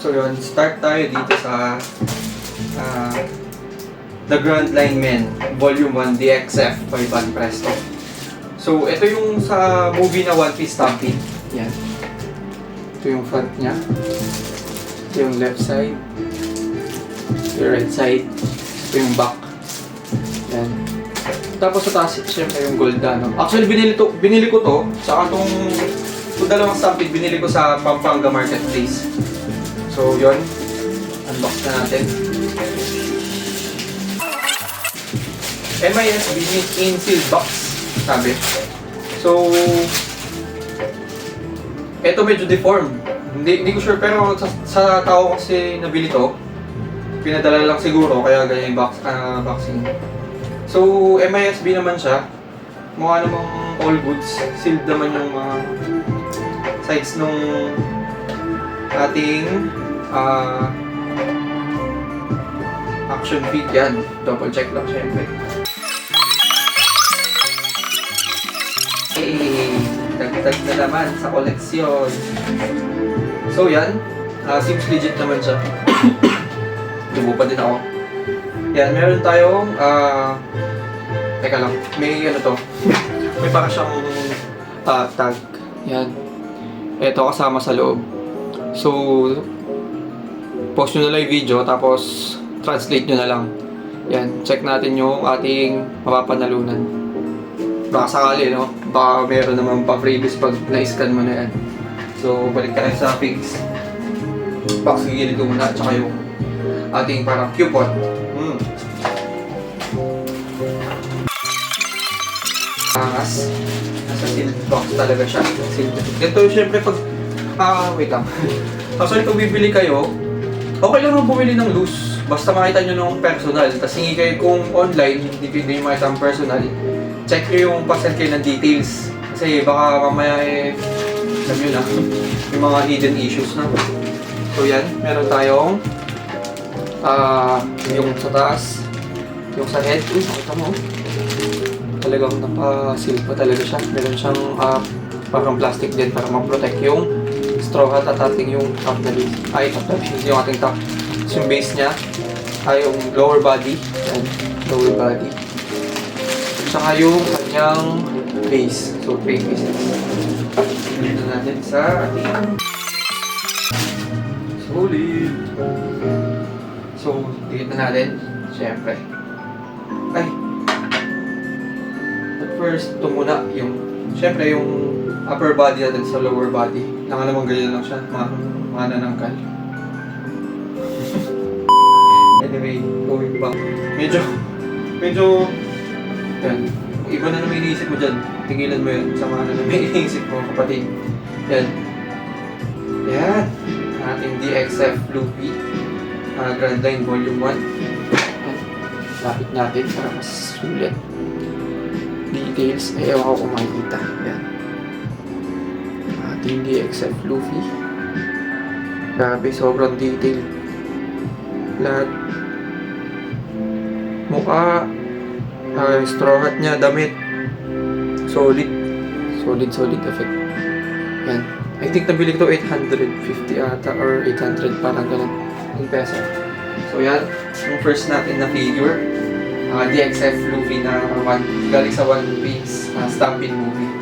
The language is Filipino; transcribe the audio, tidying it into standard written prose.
So yun, start tayo dito sa The Grand Line Men, Volume 1, DXF by Van Presto. So ito yung sa movie na One Piece Stampede. Yan. Ito yung front niya. Ito yung left side. Ito yung right side. Ito yung back. Yan. Tapos sa taas, syempre yung Golda, no? Actually, binili ko to. Saka itong dalawang stampede, binili ko sa Pampanga Marketplace. So, yun. Unbox na natin. MISB in sealed box, sabi. So, eto medyo deformed. Hindi ko sure, pero sa tao kasi nabili to, pinadala lang siguro, kaya ganyan yung boxing. So, MISB naman siya. Mukha namang all goods. Sealed naman yung mga sides nung ating action feet. Yan. Double check lang syempre. Dagdag na naman sa koleksyon. So yan, seems legit naman siya. Dugo pa din ako. Yan, meron tayong teka lang, may ano to. May para siyang tag. Yan. Ito kasama sa loob. So, post nyo na lang yung video, tapos translate nyo na lang. Yan, check natin yung ating mapapanalunan. Baka sakali, no? Baka meron naman pa freebies pag na-scan mo na yan. So, balik tayo sa pigs. Box gigilid ko muna, at saka yung ating parang coupon. Angas. Nasa sealed box talaga siya. Sealed. Ito, syempre, pag... wait lang. Actually, kung bibili kayo, okay lang nung bumili ng loose. Basta makita nyo ng personal. Tapos hingi kayo kung online, hindi nyo makita ng personal. Check nyo yung pasal kayo ng details. Kasi baka mamaya alam nyo na, yung mga hidden issues na. So yan, meron tayong yung sa taas, yung sa head. Nakita mo. Talagang naka-seal pa talaga siya. Meron siyang parang plastic din para mag-protect yung straw hat at ating yung top na base. Top na base, yung ating top. So yung base niya ay yung lower body. Yan, lower body. Saka yung kanyang base. So, 3 pieces. Dito natin sa ating solid. So, dito natin. Siyempre. Ay! At first, ito muna yung siyempre yung upper body natin sa lower body. Naka naman ganyan lang siya. Mga nanangkal. Anyway, going back. Medyo yan. Iba na naman iniisip mo dyan. Tingilan mo yun sa mga naman iniisip mo, kapatid. Yan. Yan. Ating DXF Luffy. Grand Line Volume 1. Yan. Lapit natin para mas sulit. Details. Ay, ewan ko kung makikita. Yan. Ating DXF Luffy. Grabe, sobrang detail. Lahat. Mukha. Straw hat niya, damit. Solid effect. Yan. I think nabili ko ito 850 ata or 800, parang ganun yung peso. So yan, yung first natin na figure, DXF Luffy na galing sa One Piece Stampede movie.